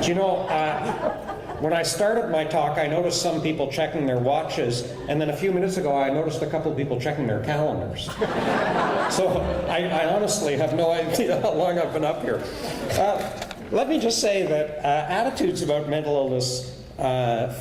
You know, when I started my talk, I noticed some people checking their watches, and then a few minutes ago, I noticed a couple of people checking their calendars. So I honestly have no idea how long I've been up here. Let me just say that attitudes about mental illness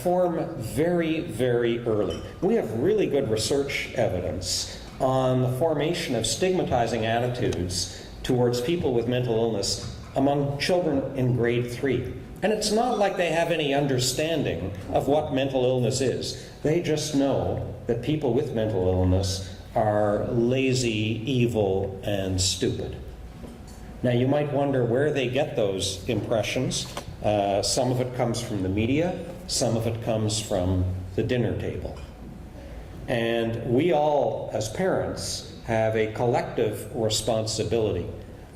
form very, very early. We have really good research evidence on the formation of stigmatizing attitudes towards people with mental illness among children in grade 3. And it's not like they have any understanding of what mental illness is. They just know that people with mental illness are lazy, evil, and stupid. Now you might wonder where they get those impressions. Some of it comes from the media, some of it comes from the dinner table. And we all, as parents, have a collective responsibility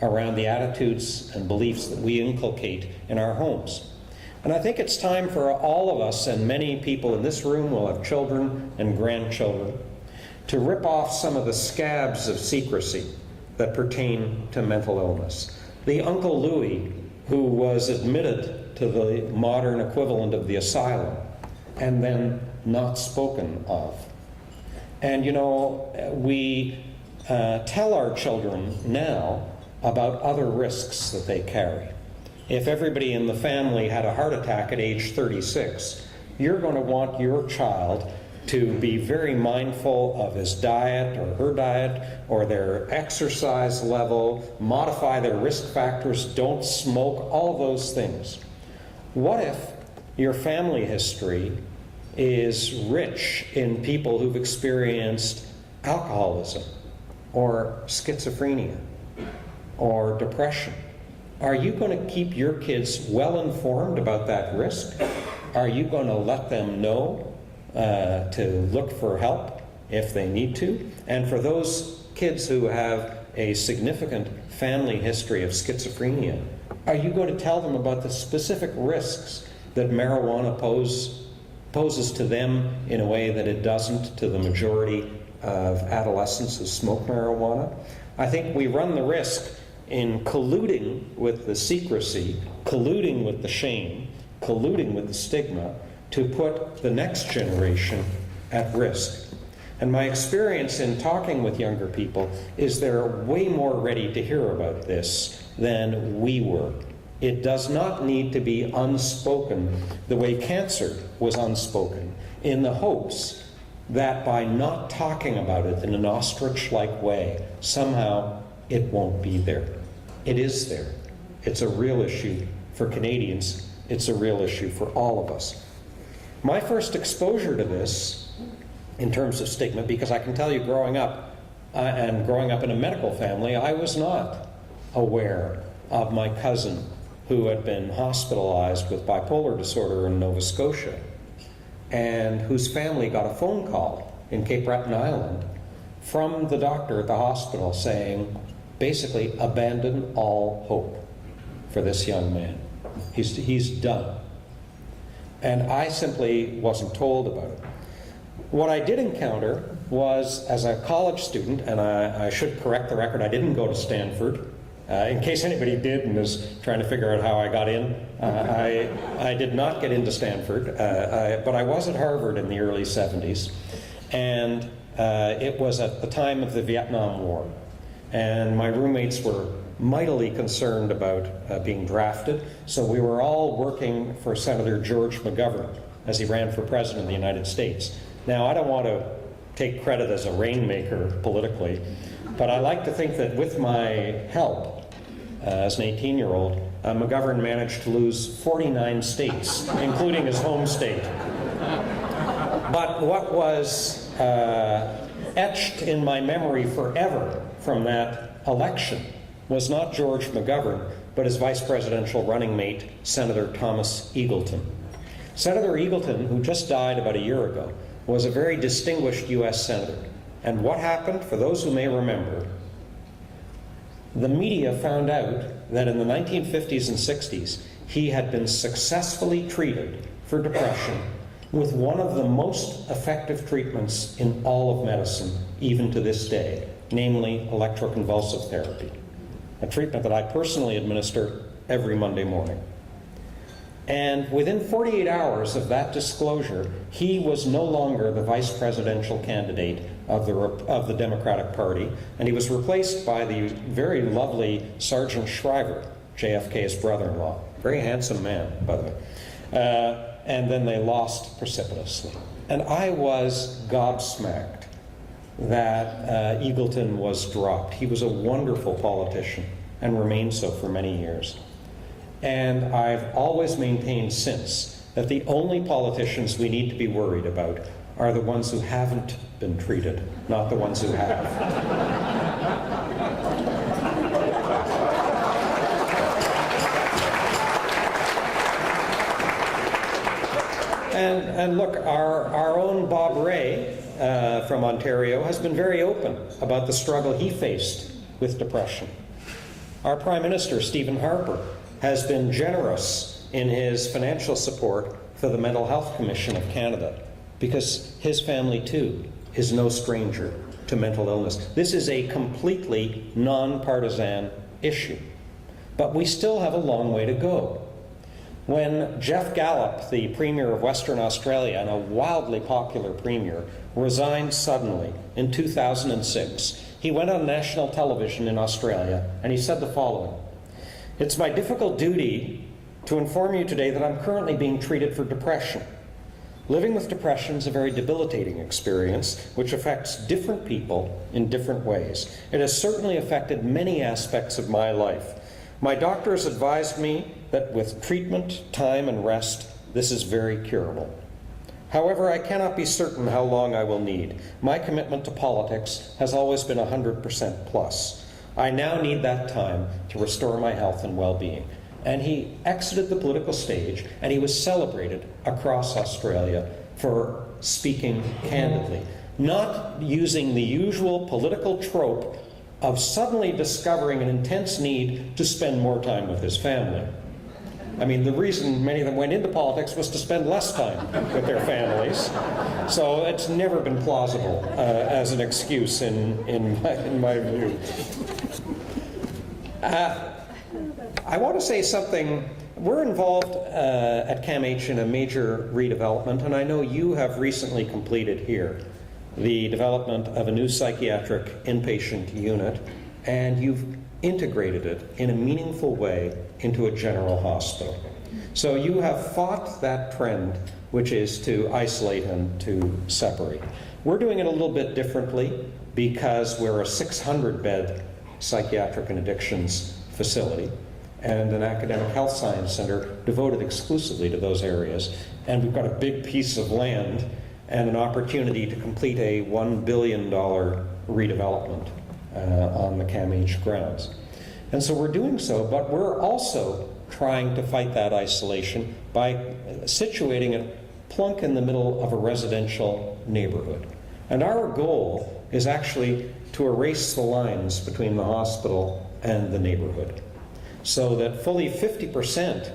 around the attitudes and beliefs that we inculcate in our homes. And I think it's time for all of us, and many people in this room will have children and grandchildren, to rip off some of the scabs of secrecy that pertain to mental illness. The Uncle Louie, who was admitted to the modern equivalent of the asylum, and then not spoken of. And you know, we tell our children now about other risks that they carry. If everybody in the family had a heart attack at age 36, you're going to want your child to be very mindful of his diet or her diet or their exercise level, modify their risk factors, don't smoke, all those things. What if your family history is rich in people who've experienced alcoholism or schizophrenia or depression? Are you going to keep your kids well informed about that risk? Are you going to let them know to look for help if they need to? And for those kids who have a significant family history of schizophrenia, are you going to tell them about the specific risks that marijuana poses to them in a way that it doesn't to the majority of adolescents who smoke marijuana? I think we run the risk in colluding with the secrecy, colluding with the shame, colluding with the stigma to put the next generation at risk. And my experience in talking with younger people is they're way more ready to hear about this than we were. It does not need to be unspoken the way cancer was unspoken, in the hopes that by not talking about it in an ostrich-like way, somehow it won't be there. It is there. It's a real issue for Canadians. It's a real issue for all of us. My first exposure to this, in terms of stigma, because I can tell you growing up, and growing up in a medical family, I was not aware of my cousin who had been hospitalized with bipolar disorder in Nova Scotia, and whose family got a phone call in Cape Breton Island from the doctor at the hospital saying, basically, abandon all hope for this young man. He's done. And I simply wasn't told about it. What I did encounter was, as a college student, and I should correct the record, I didn't go to Stanford. In case anybody did and is trying to figure out how I got in, I did not get into Stanford, but I was at Harvard in the early 70s. And it was at the time of the Vietnam War. And my roommates were mightily concerned about being drafted, so we were all working for Senator George McGovern as he ran for president of the United States. Now, I don't want to take credit as a rainmaker politically, but I like to think that with my help as an 18-year-old, McGovern managed to lose 49 states, including his home state. But what was etched in my memory forever from that election was not George McGovern, but his vice presidential running mate, Senator Thomas Eagleton. Senator Eagleton, who just died about a year ago, was a very distinguished U.S. senator. And what happened, for those who may remember, the media found out that in the 1950s and 60s, he had been successfully treated for depression with one of the most effective treatments in all of medicine, even to this day, namely electroconvulsive therapy, a treatment that I personally administer every Monday morning. And within 48 hours of that disclosure, he was no longer the vice presidential candidate of the Democratic Party, and he was replaced by the very lovely Sergeant Shriver, JFK's brother-in-law. Very handsome man, by the way. And then they lost precipitously. And I was gobsmacked that Eagleton was dropped. He was a wonderful politician and remained so for many years. And I've always maintained since that the only politicians we need to be worried about are the ones who haven't been treated, not the ones who have. And look, our own Bob Ray from Ontario has been very open about the struggle he faced with depression. Our Prime Minister, Stephen Harper, has been generous in his financial support for the Mental Health Commission of Canada, because his family too is no stranger to mental illness. This is a completely non-partisan issue, but we still have a long way to go. When Jeff Gallop, the Premier of Western Australia and a wildly popular Premier, resigned suddenly in 2006, he went on national television in Australia and he said the following: "It's my difficult duty to inform you today that I'm currently being treated for depression. Living with depression is a very debilitating experience which affects different people in different ways. It has certainly affected many aspects of my life. My doctor has advised me that with treatment, time, and rest, this is very curable. However, I cannot be certain how long I will need. My commitment to politics has always been 100% plus. I now need that time to restore my health and well-being." And he exited the political stage, and he was celebrated across Australia for speaking candidly, not using the usual political trope of suddenly discovering an intense need to spend more time with his family. I mean, the reason many of them went into politics was to spend less time with their families. So it's never been plausible as an excuse in my view. I want to say something. We're involved at CAMH in a major redevelopment, and I know you have recently completed here the development of a new psychiatric inpatient unit, and you've integrated it in a meaningful way into a general hospital. So you have fought that trend, which is to isolate and to separate. We're doing it a little bit differently because we're a 600-bed psychiatric and addictions facility and an academic health science center devoted exclusively to those areas. And we've got a big piece of land and an opportunity to complete a $1 billion redevelopment on the CAMH grounds. And so we're doing so, but we're also trying to fight that isolation by situating it plunk in the middle of a residential neighborhood. And our goal is actually to erase the lines between the hospital and the neighborhood, so that fully 50%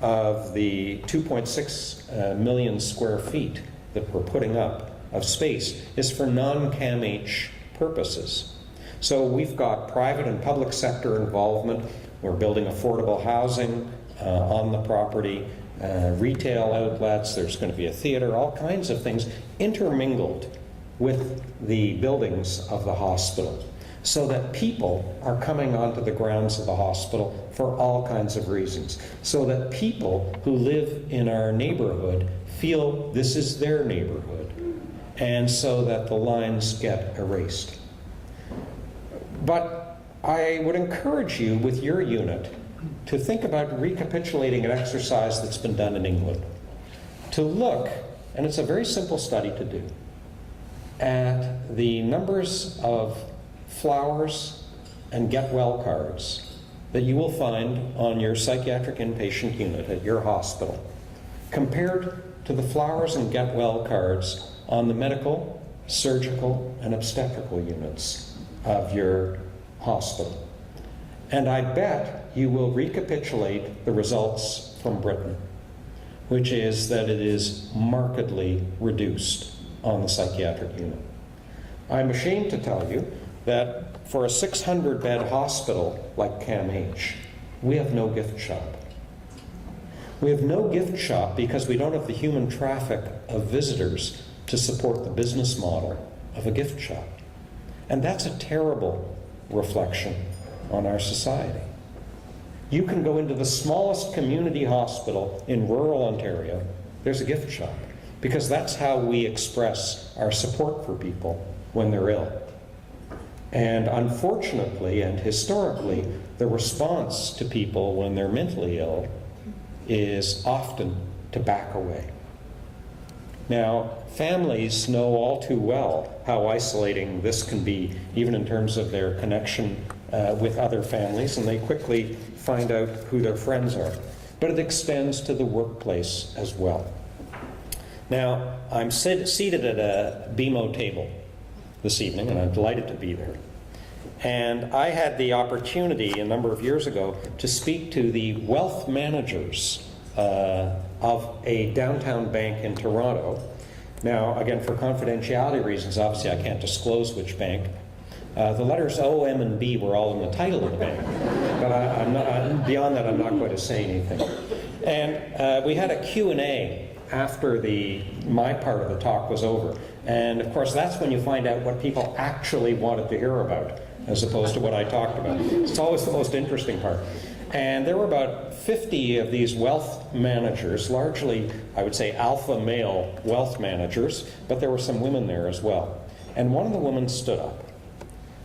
of the 2.6 million square feet that we're putting up of space is for non-CAMH purposes. So we've got private and public sector involvement. We're building affordable housing on the property, retail outlets, there's going to be a theater, all kinds of things intermingled with the buildings of the hospital, so that people are coming onto the grounds of the hospital for all kinds of reasons, so that people who live in our neighborhood feel this is their neighborhood, and so that the lines get erased. But I would encourage you with your unit to think about recapitulating an exercise that's been done in England. To look, and it's a very simple study to do, at the numbers of flowers and get well cards that you will find on your psychiatric inpatient unit at your hospital, compared to the flowers and get well cards on the medical, surgical, and obstetrical units of your hospital. And I bet you will recapitulate the results from Britain, which is that it is markedly reduced on the psychiatric unit. I'm ashamed to tell you that for a 600-bed hospital like CAMH, we have no gift shop. We have no gift shop because we don't have the human traffic of visitors to support the business model of a gift shop. And that's a terrible reflection on our society. You can go into the smallest community hospital in rural Ontario, there's a gift shop, because that's how we express our support for people when they're ill. And unfortunately and historically, the response to people when they're mentally ill is often to back away. Now, families know all too well how isolating this can be, even in terms of their connection with other families, and they quickly find out who their friends are. But it extends to the workplace as well. Now, I'm seated at a BMO table this evening, and I'm delighted to be there. And I had the opportunity a number of years ago to speak to the wealth managers of a downtown bank in Toronto. Now, again, for confidentiality reasons, obviously I can't disclose which bank. The letters O, M, and B were all in the title of the bank. But beyond that, I'm not going to say anything. And we had a Q&A after my part of the talk was over. And of course, that's when you find out what people actually wanted to hear about, as opposed to what I talked about. It's always the most interesting part. And there were about 50 of these wealth managers, largely, I would say, alpha male wealth managers, but there were some women there as well. And one of the women stood up,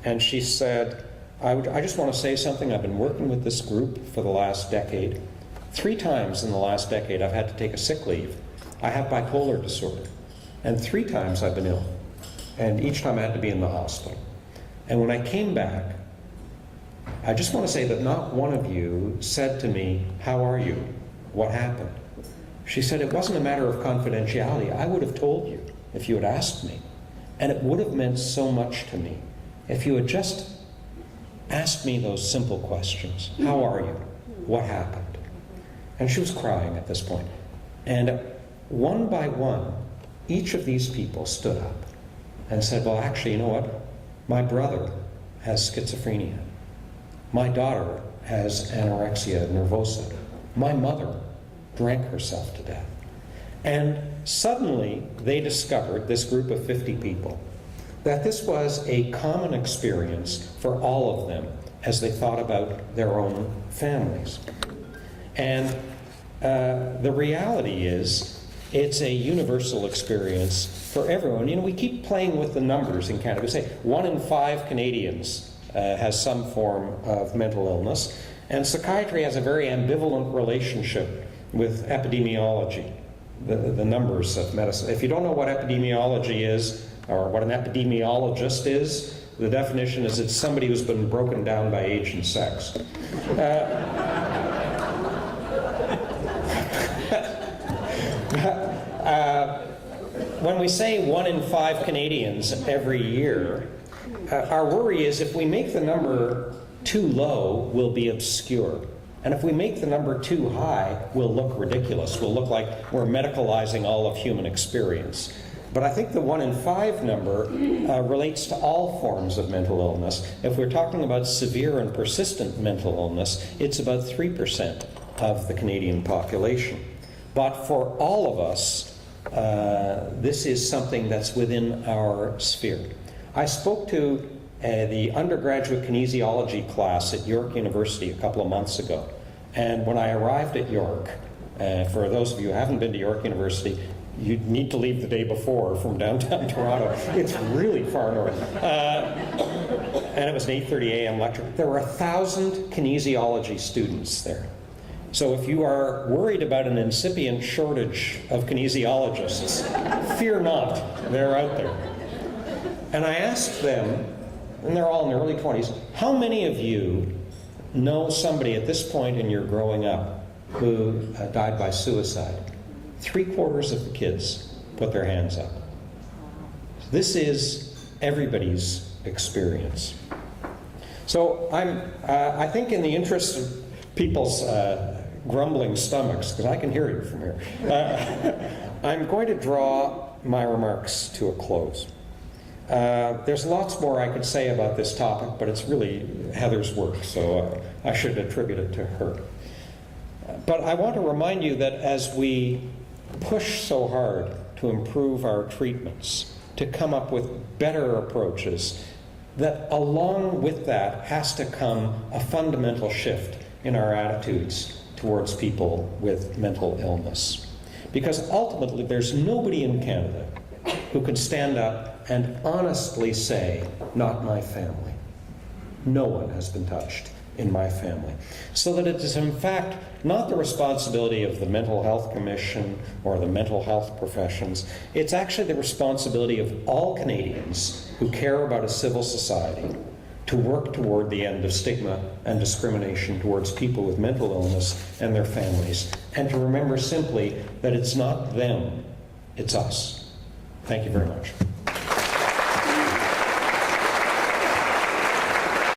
and she said, I just want to say something. I've been working with this group for the last decade. 3 times in the last decade, I've had to take a sick leave. I have bipolar disorder. And 3 times I've been ill. And each time I had to be in the hospital. And when I came back, I just want to say that not one of you said to me, "How are you? What happened?" She said, "It wasn't a matter of confidentiality. I would have told you if you had asked me. And it would have meant so much to me if you had just asked me those simple questions. How are you? What happened?" And she was crying at this point. And one by one, each of these people stood up and said, "Well, actually, you know what? My brother has schizophrenia. My daughter has anorexia nervosa. My mother drank herself to death." And suddenly they discovered, this group of 50 people, that this was a common experience for all of them as they thought about their own families. And the reality is, it's a universal experience for everyone. You know, we keep playing with the numbers in Canada. We say 1 in 5 Canadians has some form of mental illness, and psychiatry has a very ambivalent relationship with epidemiology, the numbers of medicine. If you don't know what epidemiology is, or what an epidemiologist is, the definition is it's somebody who's been broken down by age and sex. When we say 1 in 5 Canadians every year, our worry is if we make the number too low, we'll be obscure. And if we make the number too high, we'll look ridiculous. We'll look like we're medicalizing all of human experience. But I think the 1 in 5 number relates to all forms of mental illness. If we're talking about severe and persistent mental illness, it's about 3% of the Canadian population. But for all of us, this is something that's within our sphere. I spoke to the undergraduate kinesiology class at York University a couple of months ago. And when I arrived at York, for those of you who haven't been to York University, you need to leave the day before from downtown Toronto. It's really far north. And it was an 8:30 a.m. lecture. There were 1,000 kinesiology students there. So if you are worried about an incipient shortage of kinesiologists, fear not, they're out there. And I asked them, and they're all in their early 20s, how many of you know somebody at this point in your growing up who died by suicide? 3/4 of the kids put their hands up. This is everybody's experience. So I think in the interest of people's grumbling stomachs, because I can hear you from here, I'm going to draw my remarks to a close. There's lots more I could say about this topic, but it's really Heather's work, so I should attribute it to her. But I want to remind you that as we push so hard to improve our treatments, to come up with better approaches, that along with that has to come a fundamental shift in our attitudes towards people with mental illness. Because ultimately, there's nobody in Canada who can stand up and honestly say, not my family. No one has been touched in my family. So that it is in fact not the responsibility of the Mental Health Commission or the mental health professions. It's actually the responsibility of all Canadians who care about a civil society to work toward the end of stigma and discrimination towards people with mental illness and their families, and to remember simply that it's not them, it's us. Thank you very much.